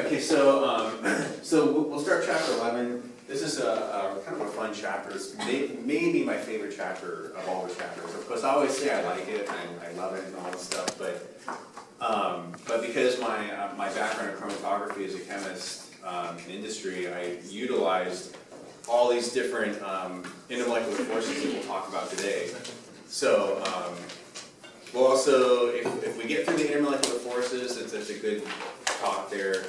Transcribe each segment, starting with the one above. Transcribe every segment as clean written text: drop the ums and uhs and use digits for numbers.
Okay, so so we'll start chapter 11. This is a kind of a fun chapter. It's maybe my favorite chapter of all the chapters. Of course, I always say I like it and I love it and all this stuff, but because my background in chromatography as a chemist in industry, I utilized all these different intermolecular forces that we'll talk about today. So we'll also, if we get through the intermolecular forces, it's a good talk there.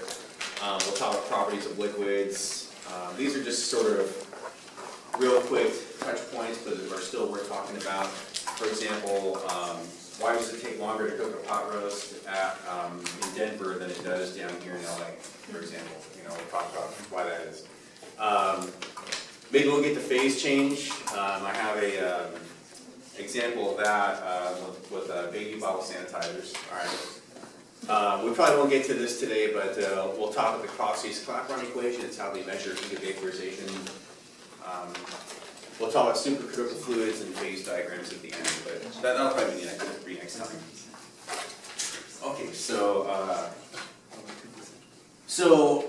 We'll talk about properties of liquids. These are just sort of real quick touch points, but are still worth talking about. For example, why does it take longer to cook a pot roast in Denver than it does down here in LA, for example? We'll talk about why that is. Maybe we'll get to phase change. I have a example of that with baby bottle sanitizers. All right. We probably won't get to this today, but we'll talk about the Clapeyron equation. It's how they measure heat of vaporization. We'll talk about supercritical fluids and phase diagrams at the end, but that'll probably be next time. Okay, so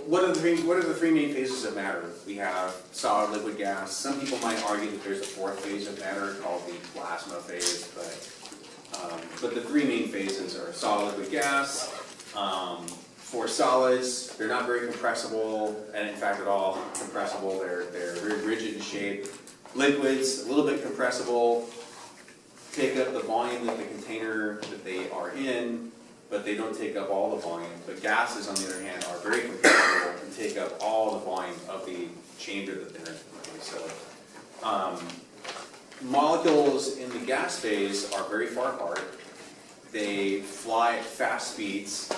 what are the three main phases of matter? We have solid, liquid, gas. Some people might argue that there's a fourth phase of matter called the plasma phase, but the three main phases are solid, liquid, gas. For solids, they're not very compressible, and in fact at all compressible. They're very rigid in shape. Liquids, a little bit compressible, take up the volume of the container that they are in, but they don't take up all the volume. But gases, on the other hand, are very compressible and take up all the volume of the chamber that they're in. Okay, so molecules in the gas phase are very far apart. They fly at fast speeds.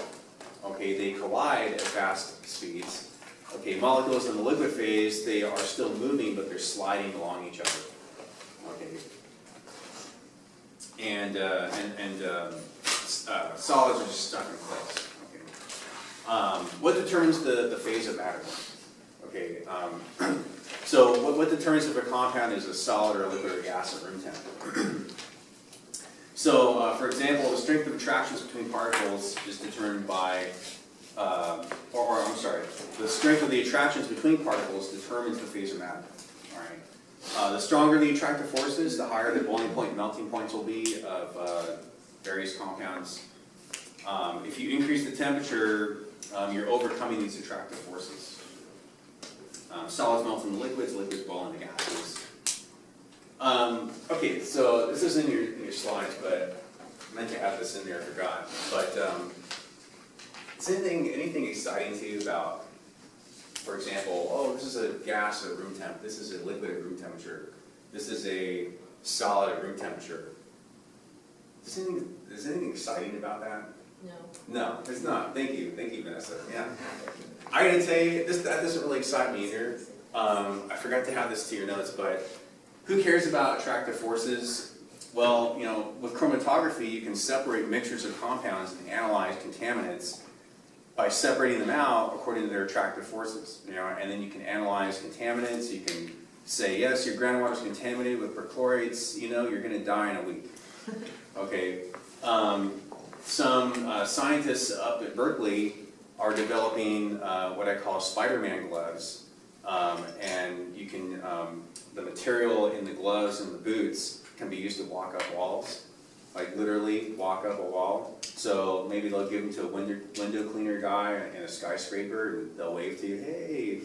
Okay, they collide at fast speeds. Okay, molecules in the liquid phase, they are still moving, but they're sliding along each other. Okay, and solids are just stuck in place. Okay, what determines the phase of matter? Okay, so what determines if a compound is a solid or a liquid or gas at room temperature? So, for example, the strength of attractions between particles is determined by, I'm sorry, the strength of the attractions between particles determines the phase of matter. All right. The stronger the attractive forces, the higher the boiling point and melting points will be of various compounds. If you increase the temperature, you're overcoming these attractive forces. Solids melt into liquids, liquids boil into gases. Okay, so this is in your slides, but I meant to have this in there, I forgot. But is anything exciting to you about, for example, oh, this is a gas at room temp, this is a liquid at room temperature, this is a solid at room temperature. Is anything exciting about that? No. No, it's not. Thank you, Vanessa. Yeah. I gotta tell you, that doesn't really excite me either. I forgot to have this to your notes, but who cares about attractive forces? Well, with chromatography, you can separate mixtures of compounds and analyze contaminants by separating them out according to their attractive forces. And then you can analyze contaminants. You can say, yes, your groundwater is contaminated with perchlorates. You're going to die in a week. Okay. Some scientists up at Berkeley are developing what I call Spider-Man gloves, and you can the material in the gloves and the boots can be used to walk up walls, like literally walk up a wall. So maybe they'll give them to a window cleaner guy in a skyscraper, and they'll wave to you, hey,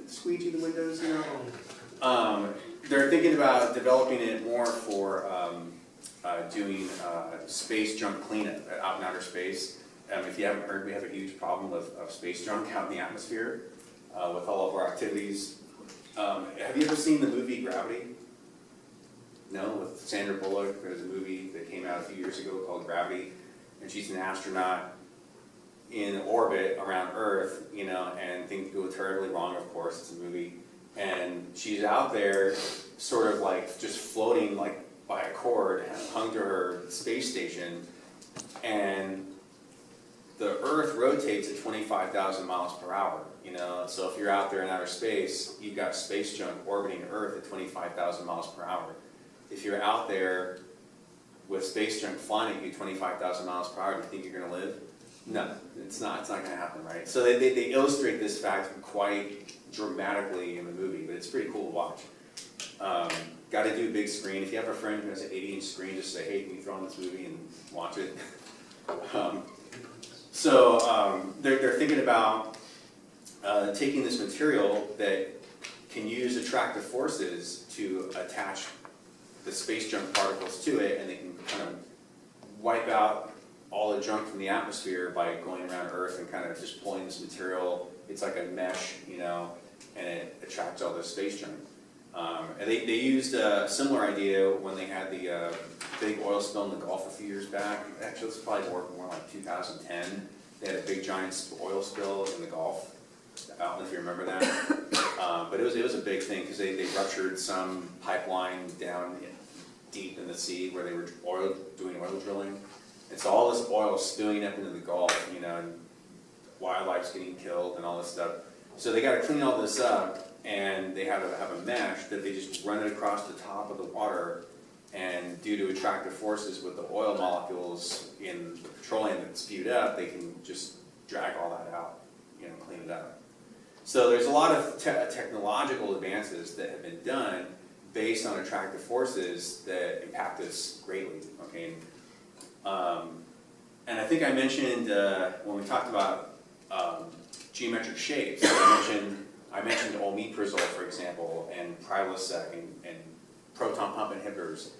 squeegee the windows, They're thinking about developing it more for doing space junk cleanup out in outer space. If you haven't heard, we have a huge problem of space junk out in the atmosphere with all of our activities. Have you ever seen the movie Gravity? No, with Sandra Bullock. There's a movie that came out a few years ago called Gravity, and she's an astronaut in orbit around Earth, and things go terribly wrong, of course, it's a movie, and she's out there sort of like just floating like by a cord hung to her space station, and the Earth rotates at 25,000 miles per hour, so if you're out there in outer space, you've got space junk orbiting Earth at 25,000 miles per hour. If you're out there with space junk flying at you 25,000 miles per hour, do you think you're going to live? No, it's not. It's not going to happen, right? So they illustrate this fact quite dramatically in the movie, but it's pretty cool to watch. Got to do a big screen. If you have a friend who has an 80-inch screen, just say, hey, can you throw on this movie and watch it? They're thinking about taking this material that can use attractive forces to attach the space junk particles to it, and they can kind of wipe out all the junk from the atmosphere by going around Earth and kind of just pulling this material. It's like a mesh, you know, and it attracts all this space junk. And they used a similar idea when they had the big oil spill in the Gulf a few years back. Actually, it's probably more like 2010. They had a big giant oil spill in the Gulf. I don't know if you remember that. But it was a big thing because they ruptured some pipeline down deep in the sea where they were doing oil drilling. And so all this oil spewing up into the Gulf, you know, and wildlife's getting killed and all this stuff. So they got to clean all this up, and they have a mesh that they just run it across the top of the water, and due to attractive forces with the oil molecules in the petroleum that's spewed up, they can just drag all that out, you know, clean it up. So there's a lot of technological advances that have been done based on attractive forces that impact us greatly, okay? And I think I mentioned when we talked about geometric shapes, I mentioned omeprazole, for example, and Prilosec and proton pump inhibitors,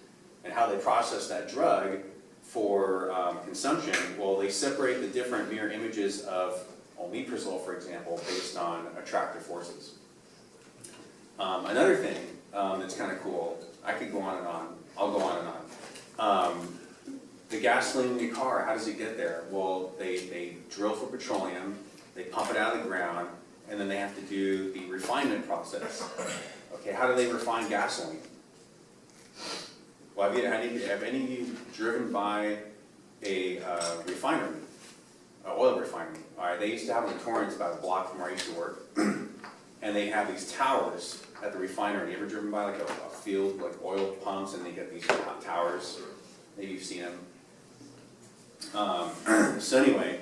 and how they process that drug for consumption. Well, they separate the different mirror images of omeprazole, for example, based on attractive forces. Another thing that's kind of cool, I could go on and on, I'll go on and on. The gasoline in your car, how does it get there? Well, they drill for petroleum, they pump it out of the ground, and then they have to do the refinement process. Okay, how do they refine gasoline? Well, have any of you driven by a refinery, an oil refinery? All right, they used to have them in Torrance, about a block from where I used to work, and they have these towers at the refinery. You ever driven by like a field, like oil pumps, and they get these towers? Maybe you've seen them. So anyway,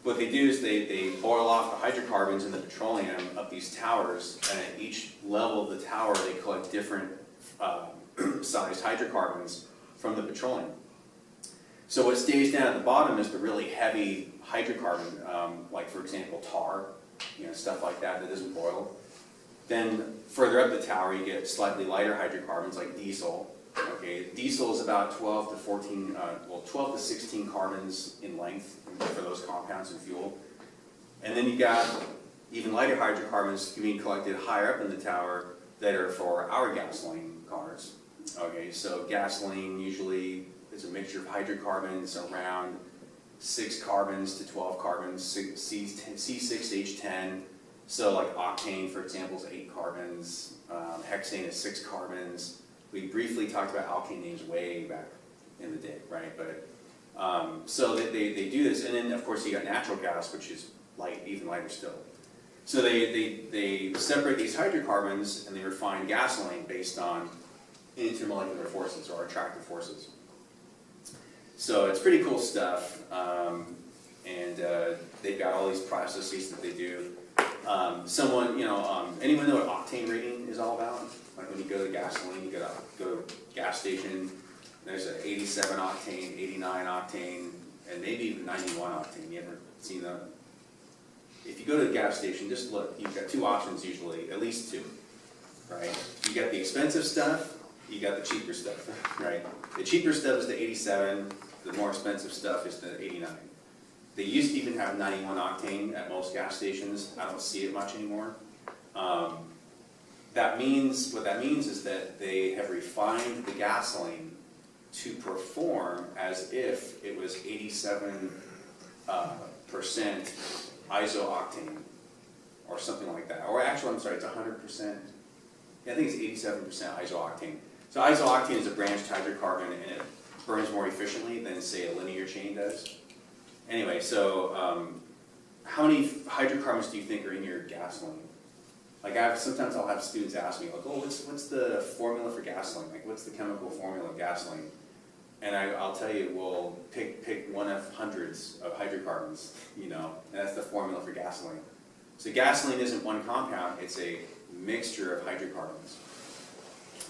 what they do is they boil off the hydrocarbons in the petroleum up these towers, and at each level of the tower they collect different sized hydrocarbons from the petroleum. So what stays down at the bottom is the really heavy hydrocarbon, like for example tar, you know, stuff like that doesn't boil. Then further up the tower you get slightly lighter hydrocarbons like diesel. Okay, diesel is about 12 to 16 carbons in length for those compounds in fuel. And then you got even lighter hydrocarbons being collected higher up in the tower that are for our gasoline cars. Okay, so gasoline usually is a mixture of hydrocarbons around 6 carbons to 12 carbons, C6H10. So like octane, for example, is 8 carbons, hexane is 6 carbons. We briefly talked about alkane names way back in the day, right? But so they do this, and then of course you got natural gas, which is light, even lighter still. So they separate these hydrocarbons and they refine gasoline based on intermolecular forces or attractive forces. So it's pretty cool stuff, and they've got all these processes that they do. Anyone know what octane rating is all about? Like when you go to gasoline, you go to a gas station, there's an 87 octane, 89 octane, and maybe even 91 octane. You ever seen that? If you go to a gas station, just look. You've got 2 options usually, at least 2, right? You got the expensive stuff, you got the cheaper stuff, right? The cheaper stuff is the 87, the more expensive stuff is the 89. They used to even have 91 octane at most gas stations. I don't see it much anymore. What that means is that they have refined the gasoline to perform as if it was 87% isooctane or something like that. Or actually, I'm sorry, it's 100%. Yeah, I think it's 87% isooctane. So isooctane is a branched hydrocarbon, and it burns more efficiently than, say, a linear chain does. Anyway, so how many hydrocarbons do you think are in your gasoline? Like sometimes I'll have students ask me, like, oh, what's the formula for gasoline? Like, what's the chemical formula of gasoline? And I'll tell you, we'll pick one of hundreds of hydrocarbons, you know, and that's the formula for gasoline. So gasoline isn't one compound, it's a mixture of hydrocarbons.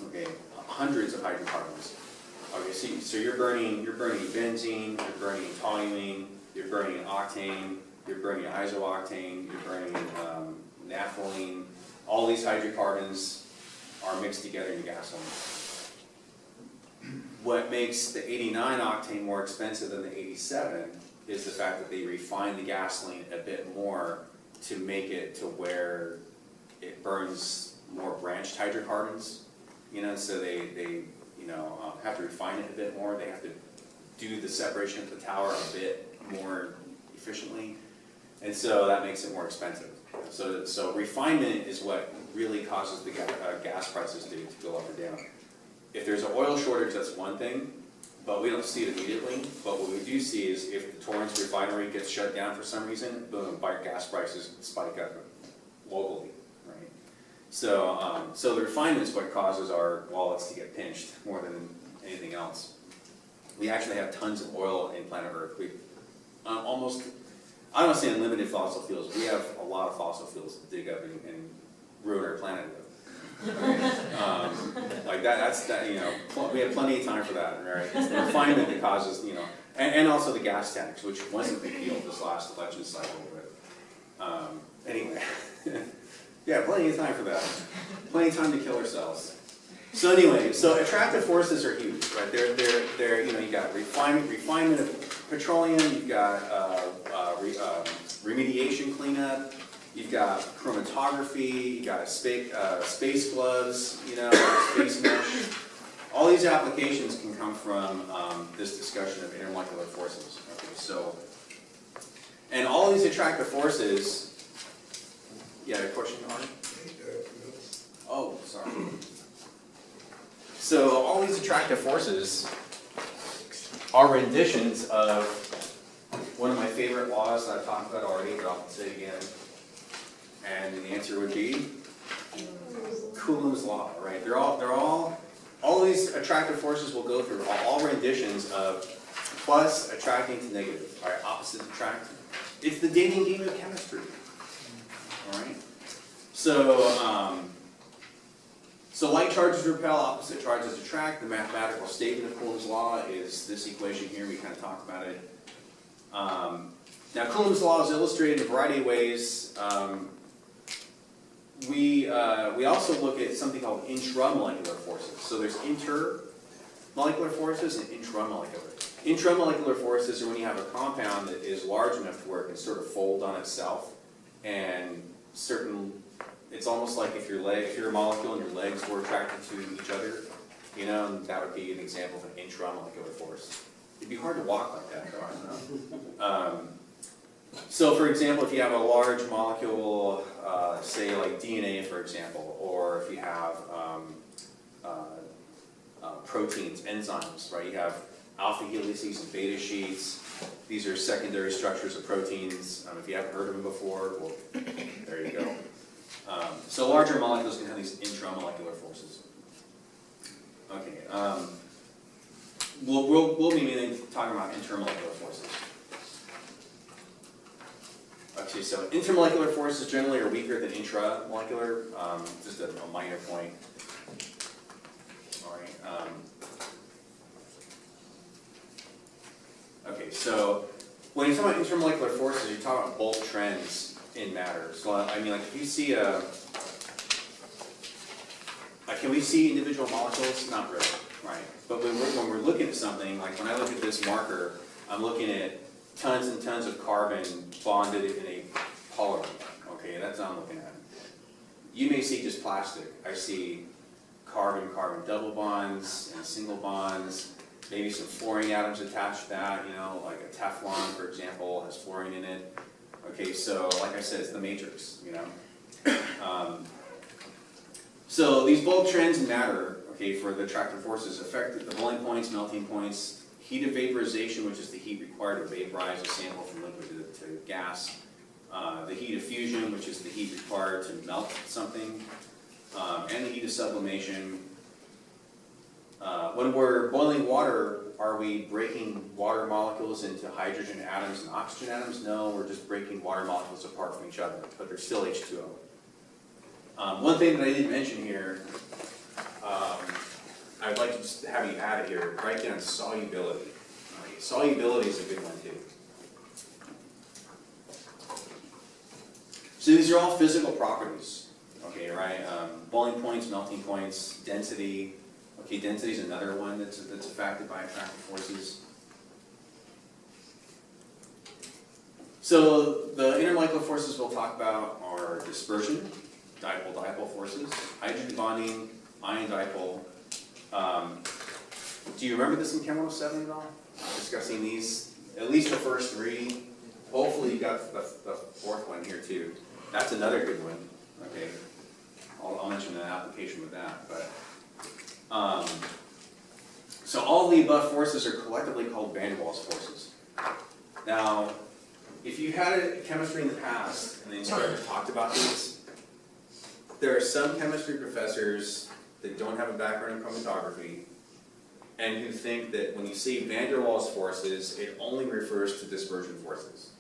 Okay, hundreds of hydrocarbons. Okay, so you're burning benzene, you're burning toluene, you're burning octane, you're burning isooctane, you're burning naphthalene. All these hydrocarbons are mixed together in gasoline. What makes the 89 octane more expensive than the 87 is the fact that they refine the gasoline a bit more to make it to where it burns more branched hydrocarbons. You know, so they you know, have to refine it a bit more. They have to do the separation of the tower a bit more efficiently, and so that makes it more expensive. So refinement is what really causes the gas prices to go up or down. If there's an oil shortage, that's one thing, but we don't see it immediately. But what we do see is if the Torrance refinery gets shut down for some reason, boom, gas prices spike up locally, right? So, so the refinement is what causes our wallets to get pinched more than anything else. We actually have tons of oil in planet Earth. We almost, I don't want to say unlimited fossil fuels. We have a lot of fossil fuels to dig up and ruin our planet with. Like that's you know, we have plenty of time for that, right? It's the refinement that causes, you know, and also the gas tax, which wasn't a big deal this last election cycle, but anyway, yeah, plenty of time for that. Plenty of time to kill ourselves. So anyway, so attractive forces are huge, right? They're you know, you got refinement of petroleum, you've got remediation cleanup. You've got chromatography, you've got space gloves, you know, space mesh. All these applications can come from this discussion of intermolecular forces. Okay, so, and all these attractive forces, yeah, a question, Arnie? Oh, sorry. So all these attractive forces are renditions of one of my favorite laws that I've talked about already, but I'll say it again. And the answer would be Coulomb's law, right? All these attractive forces will go through all renditions of plus attracting to negative, all right? Opposites attract. It's the dating game of chemistry, all right? So, so like charges repel, opposite charges attract. The mathematical statement of Coulomb's law is this equation here. We kind of talked about it. Now, Coulomb's law is illustrated in a variety of ways. We also look at something called intramolecular forces. So there's intermolecular forces and intramolecular. Intramolecular forces are when you have a compound that is large enough to where it can sort of fold on itself, and it's almost like if you're a molecule and your legs were attracted to each other, you know, and that would be an example of an intramolecular force. It'd be hard to walk like that, though, I don't know. So, for example, if you have a large molecule, say like DNA, for example, or if you have proteins, enzymes, right? You have alpha helices and beta sheets. These are secondary structures of proteins. If you haven't heard of them before, well, there you go. So larger molecules can have these intramolecular forces. Okay. We'll be mainly talking about intermolecular forces. Okay, so intermolecular forces generally are weaker than intramolecular. Just a minor point. All right. Okay, so when you talk about intermolecular forces, you're talking about bulk trends in matter. So I mean, like if you see can we see individual molecules? Not really, right? But when we're looking at something, like when I look at this marker, I'm looking at tons and tons of carbon bonded in a polymer. Okay, that's what I'm looking at. You may see just plastic. I see carbon-carbon double bonds and single bonds, maybe some fluorine atoms attached to that, you know, like a Teflon, for example, has fluorine in it. Okay, so like I said, it's the matrix, you know. So these bulk trends in matter, okay, for the attractive forces affect the boiling points, melting points, heat of vaporization, which is the heat required to vaporize a sample from liquid to gas, the heat of fusion, which is the heat required to melt something, and the heat of sublimation. When we're boiling water, are we breaking water molecules into hydrogen atoms and oxygen atoms? No, we're just breaking water molecules apart from each other, but they're still H2O. One thing that I didn't mention here, I'd like to just have you add it here, write down solubility. Okay, solubility is a good one too. So these are all physical properties, okay, right? Boiling points, melting points, density. Okay, density is another one that's affected by attractive forces. So the intermolecular forces we'll talk about are dispersion, dipole-dipole forces, hydrogen bonding, ion dipole. Do you remember this in Chem 107 at all? Discussing these, at least the first three. Hopefully you got the fourth one here too. That's another good one. Okay, I'll mention an application with that. But so all of the above forces are collectively called van der Waals forces. Now, if you had a chemistry in the past and then you started to talk about these, there are some chemistry professors that don't have a background in chromatography and who think that when you say van der Waals forces, it only refers to dispersion forces.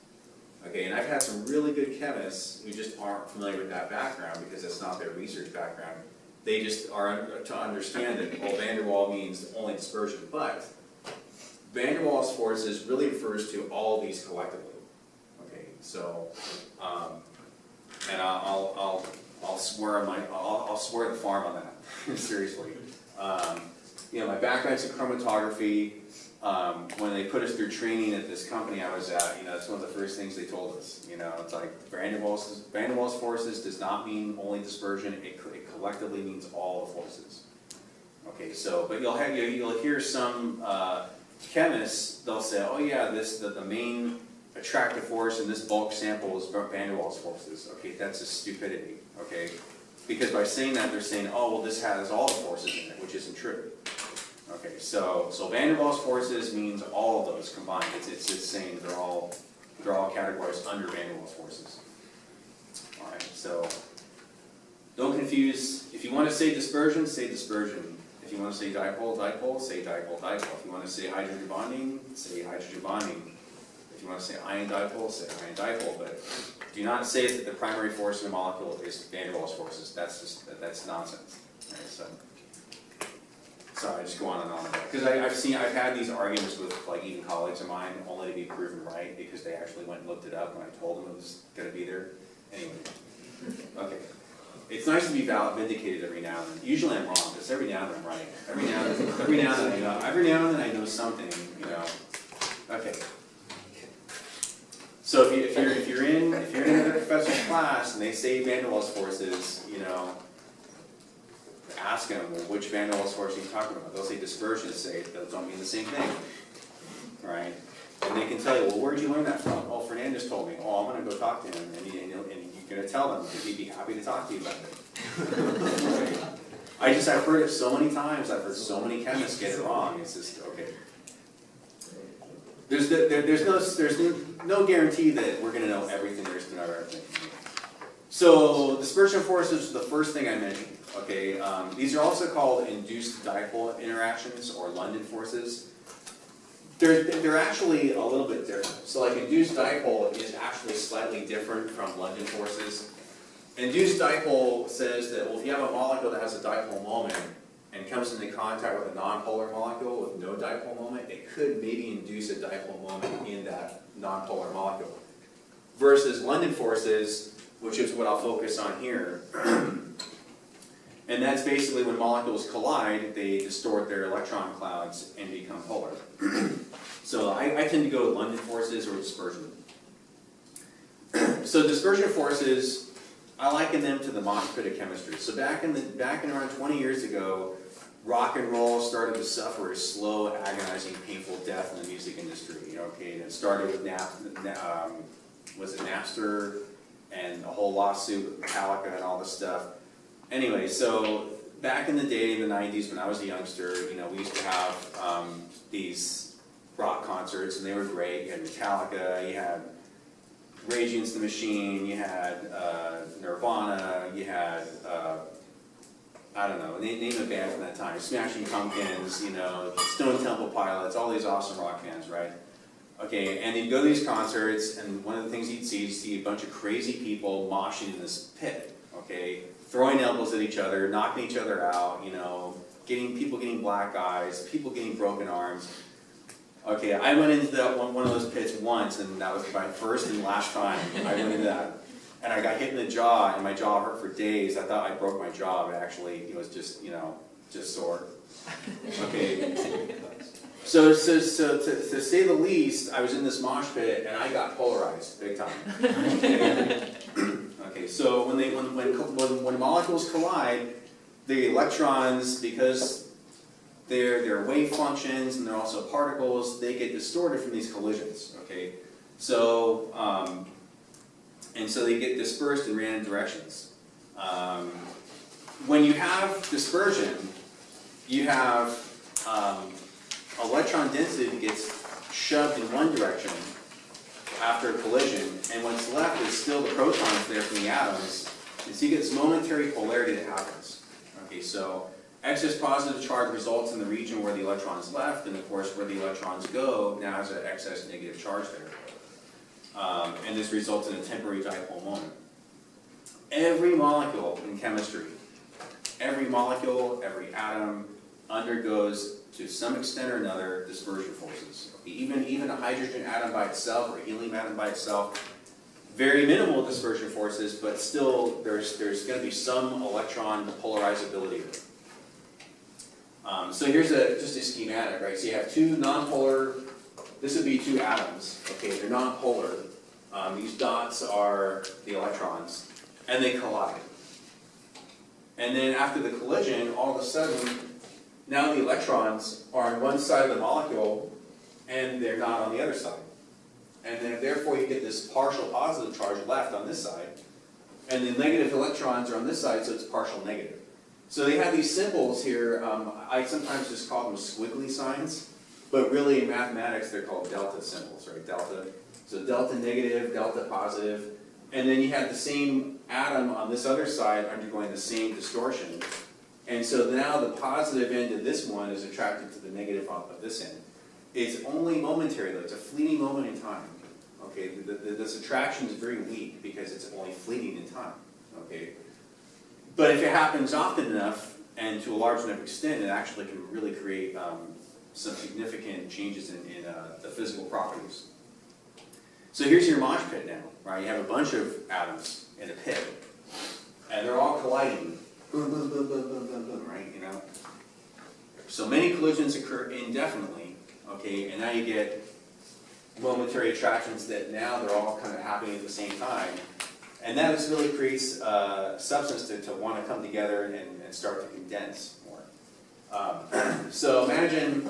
Okay, and I've had some really good chemists who just aren't familiar with that background because it's not their research background. They just are to understand that, well, van der Waals means only dispersion, but van der Waals forces really refers to all of these collectively. Okay, so, and I'll swear on I'll swear the farm on that. Seriously, you know, my background's in chromatography. When they put us through training at this company I was at, you know, that's one of the first things they told us. You know, it's like van der Waals forces does not mean only dispersion. It collectively means all the forces. Okay, so but you'll hear some chemists. They'll say, oh yeah, the main attractive force in this bulk sample is van der Waals forces. Okay, that's a stupidity. Okay, because by saying that they're saying, oh well, this has all the forces in it, which isn't true. Okay, so van der Waals forces means all of those combined. It's saying they're all categorized under van der Waals forces. All right, so don't confuse. If you want to say dispersion, say dispersion. If you want to say dipole, dipole, say dipole, dipole. If you want to say hydrogen bonding, say hydrogen bonding. If you want to say ion dipole, say ion dipole. But do not say that the primary force in a molecule is van der Waals forces. That's nonsense. All right, so. Sorry, I just go on and on about it. Because I've had these arguments with like even colleagues of mine, only to be proven right because they actually went and looked it up when I told them it was going to be there. Anyway, okay. It's nice to be vindicated every now and then. Usually I'm wrong, but every now and then I'm right. Every now and then I know something, you know. Okay. So if you're in another professor's class and they say van der Waals forces, you know. Ask them, well, which van der Waals force are you talking about? They'll say dispersion, say those don't mean the same thing, right? And they can tell you, well, where'd you learn that from? Oh, Fernandez told me. Oh, I'm going to go talk to him, and you're going to tell them because he'd be happy to talk to you about it. Right? I've heard it so many times. I've heard so many chemists get it wrong. It's just okay. There's no guarantee that we're going to know everything there is to know everything. So dispersion forces is the first thing I mentioned. Okay, these are also called induced dipole interactions or London forces. They're actually a little bit different. So like induced dipole is actually slightly different from London forces. Induced dipole says that, well, if you have a molecule that has a dipole moment and comes into contact with a nonpolar molecule with no dipole moment, it could maybe induce a dipole moment in that nonpolar molecule. Versus London forces, which is what I'll focus on here. And that's basically when molecules collide, they distort their electron clouds and become polar. So I tend to go with London forces or dispersion. So dispersion forces, I liken them to the mosh pit of chemistry. So back in around 20 years ago, rock and roll started to suffer a slow, agonizing, painful death in the music industry. Okay, and it started with Napster and a whole lawsuit with Metallica and all this stuff. Anyway, so back in the day, in the 90s, when I was a youngster, you know, we used to have these rock concerts, and they were great. You had Metallica, you had Rage Against the Machine, you had Nirvana, you had, I don't know, name a band from that time, Smashing Pumpkins, you know, Stone Temple Pilots, all these awesome rock bands, right? Okay, and you'd go to these concerts, and one of the things you'd see a bunch of crazy people moshing in this pit, okay? Throwing elbows at each other, knocking each other out, you know, people getting black eyes, people getting broken arms. Okay, I went into that one of those pits once, and that was my first and last time I went into that. And I got hit in the jaw, and my jaw hurt for days. I thought I broke my jaw, but actually it was just, you know, just sore. Okay. So to say the least, I was in this mosh pit, and I got polarized big time. Okay, okay, so when molecules collide, the electrons, because they're wave functions and they're also particles, they get distorted from these collisions. Okay, so and so they get dispersed in random directions. When you have dispersion, you have electron density gets shoved in one direction after a collision, and what's left is still the protons there from the atoms, and so you get this momentary polarity that happens. Okay, so excess positive charge results in the region where the electron is left, and of course where the electrons go now has an excess negative charge there. And this results in a temporary dipole moment. Every molecule in chemistry, every molecule, every atom undergoes, to some extent or another, dispersion forces. Even a hydrogen atom by itself, or a helium atom by itself, very minimal dispersion forces, but still there's going to be some electron polarizability. So here's just a schematic, right? So you have two nonpolar, this would be two atoms, okay, they're nonpolar. These dots are the electrons, and they collide. And then after the collision, all of a sudden, now the electrons are on one side of the molecule, and they're not on the other side. And then therefore you get this partial positive charge left on this side, and the negative electrons are on this side, so it's partial negative. So they have these symbols here, I sometimes just call them squiggly signs, but really in mathematics they're called delta symbols, right? Delta. So delta negative, delta positive, and then you have the same atom on this other side undergoing the same distortion. And so now the positive end of this one is attracted to the negative of this end. It's only momentary though, it's a fleeting moment in time. Okay, this attraction is very weak because it's only fleeting in time. Okay, but if it happens often enough and to a large enough extent, it actually can really create some significant changes in the physical properties. So here's your mosh pit now, right? You have a bunch of atoms in a pit, and they're all colliding. Boom, boom, boom, boom, boom, boom, boom, right? You know. So many collisions occur indefinitely. Okay, and now you get momentary attractions that now they're all kind of happening at the same time. And that just really creates substance to want to come together and start to condense more. So imagine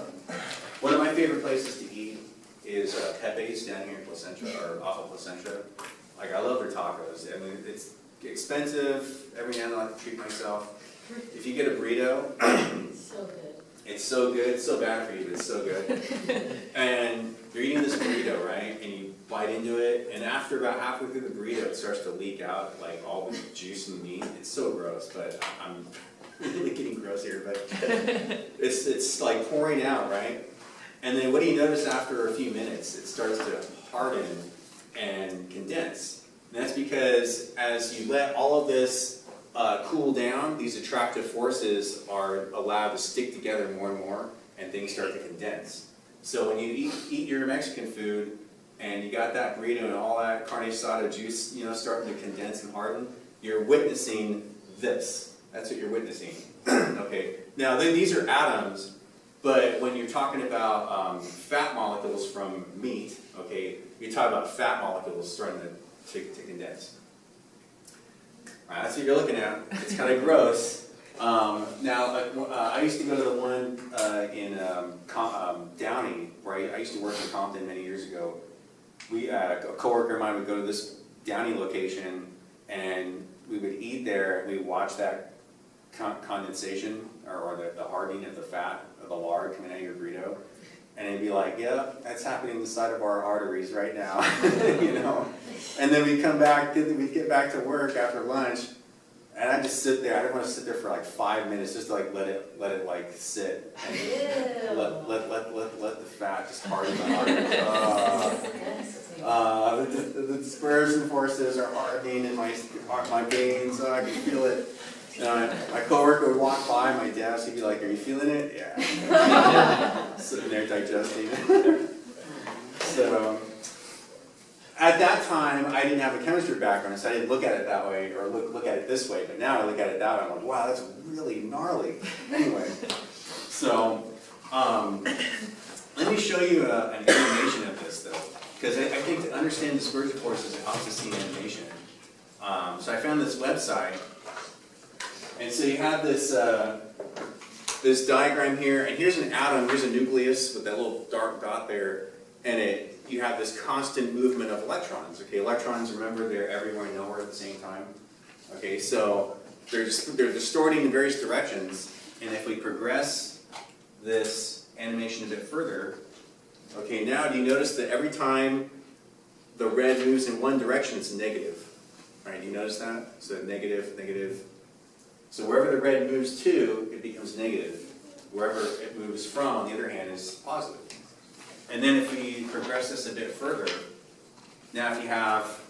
one of my favorite places to eat is Pepe's down here in Placentia, or off of Placentia. Like, I love their tacos. I mean, it's expensive. Every now and then I like to treat myself. If you get a burrito, So good. it's so good. It's so bad for you, but it's so good. And you're eating this burrito, right? And you bite into it, and after about halfway through the burrito, it starts to leak out, like, all the juice and meat. It's so gross, but I'm really getting gross here, but it's like pouring out, right? And then what do you notice after a few minutes? It starts to harden and condense. And that's because as you let all of this cool down, these attractive forces are allowed to stick together more and more, and things start to condense. So when you eat your Mexican food, and you got that burrito and all that carne asada juice, you know, starting to condense and harden, you're witnessing this. That's what you're witnessing. Okay. Now, then these are atoms, but when you're talking about fat molecules from meat, okay, you're talking about fat molecules starting to condense. All right, that's what you're looking at. It's kind of gross. Now, I used to go to the one in Downey, right? I used to work in Compton many years ago. A coworker of mine would go to this Downey location, and we would eat there, and we'd watch that condensation, or the hardening of the fat, of the lard coming out of your burrito. And it'd be like, yeah, that's happening inside of our arteries right now, you know? And then we'd come back, we'd get back to work after lunch, And I just sit there. I didn't want to sit there for like 5 minutes just to like let it like sit and let the fat just harden the heart. The dispersion forces are hardening in my veins. I can feel it. My coworker would walk by my desk. He'd be like, "Are you feeling it?" Yeah. Sitting there digesting. So. At that time, I didn't have a chemistry background, so I didn't look at it that way, or look at it this way, but now I look at it that way, I'm like, wow, that's really gnarly. Anyway, so let me show you an animation of this, though, because I think to understand dispersion forces, it helps to see animation. So I found this website, and so you have this, this diagram here, and here's an atom, here's a nucleus with that little dark dot there, and you have this constant movement of electrons. Okay, electrons, remember, they're everywhere and nowhere at the same time. Okay, so they're distorting in various directions, and if we progress this animation a bit further, okay, now do you notice that every time the red moves in one direction, it's negative? All right, do you notice that? So negative, negative. So wherever the red moves to, it becomes negative. Wherever it moves from, on the other hand, is positive. And then if we progress this a bit further, now if you have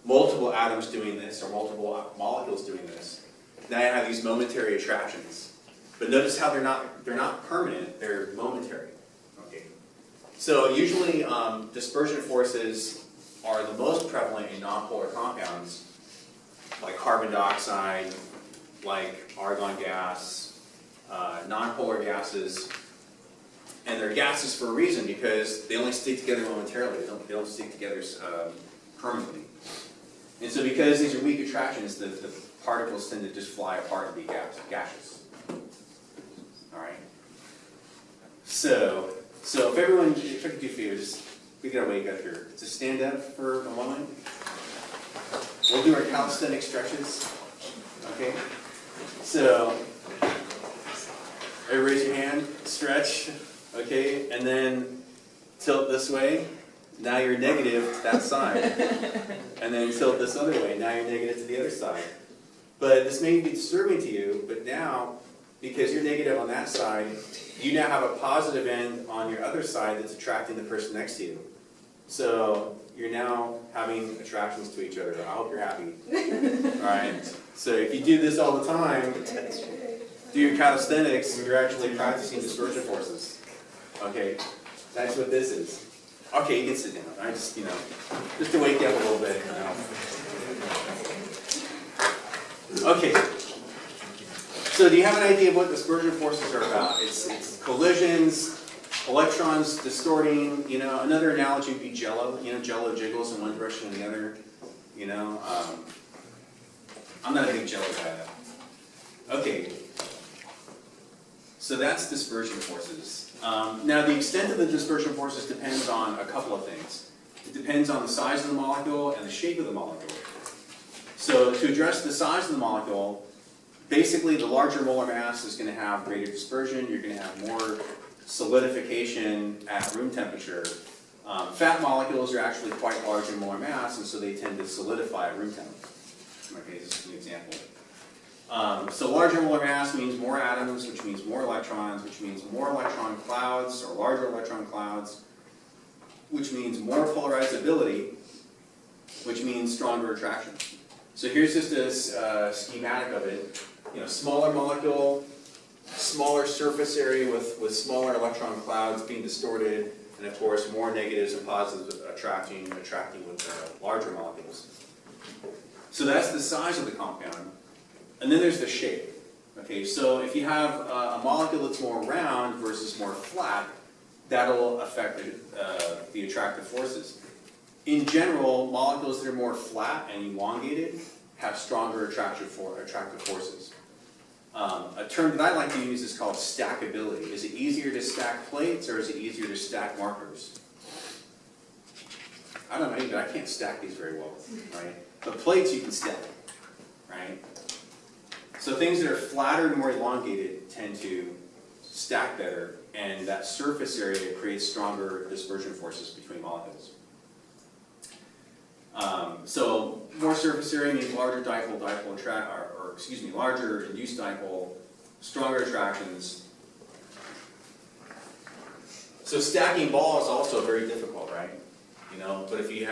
multiple atoms doing this, or multiple molecules doing this, now you have these momentary attractions. But notice how they're not permanent, they're momentary. Okay. So usually dispersion forces are the most prevalent in nonpolar compounds, like carbon dioxide, like argon gas, nonpolar gases. And they're gases for a reason, because they only stick together momentarily. They don't stick together permanently. And so because these are weak attractions, the particles tend to just fly apart and be gaseous. All right. So if everyone, if I could do a favor, just we gotta wake up here. Just stand up for a moment. We'll do our calisthenic stretches. Okay. So everybody raise your hand, stretch. Okay, and then tilt this way. Now you're negative to that side. And then tilt this other way. Now you're negative to the other side. But this may be disturbing to you, but now, because you're negative on that side, you now have a positive end on your other side that's attracting the person next to you. So you're now having attractions to each other. I hope you're happy. All right. So if you do this all the time, do your calisthenics, you're actually practicing dispersion forces. Okay, that's what this is. Okay, you can sit down. I just, just to wake you up a little bit. Okay. So do you have an idea of what dispersion forces are about? It's collisions, electrons distorting. Another analogy would be Jello. Jello jiggles in one direction and the other. I'm not a big Jello guy though. Okay. So that's dispersion forces. Now the extent of the dispersion forces depends on a couple of things. It depends on the size of the molecule and the shape of the molecule. So to address the size of the molecule, basically the larger molar mass is going to have greater dispersion. You're going to have more solidification at room temperature. Fat molecules are actually quite large in molar mass, and so they tend to solidify at room temperature. Okay, this is an example. So larger molar mass means more atoms, which means more electrons, which means more electron clouds, or larger electron clouds, which means more polarizability, which means stronger attraction. So here's just a schematic of it. Smaller molecule, smaller surface area with smaller electron clouds being distorted, and of course more negatives and positives attracting with larger molecules. So that's the size of the compound. And then there's the shape. Okay, so if you have a molecule that's more round versus more flat, that'll affect the attractive forces. In general, molecules that are more flat and elongated have stronger attractive forces. A term that I like to use is called stackability. Is it easier to stack plates or is it easier to stack markers? I don't know, but I can't stack these very well, right? But plates you can stack, right? So things that are flatter and more elongated tend to stack better, and that surface area creates stronger dispersion forces between molecules. So more surface area means larger dipole, larger induced dipole, stronger attractions. So stacking ball is also very difficult, right? You know, but if you have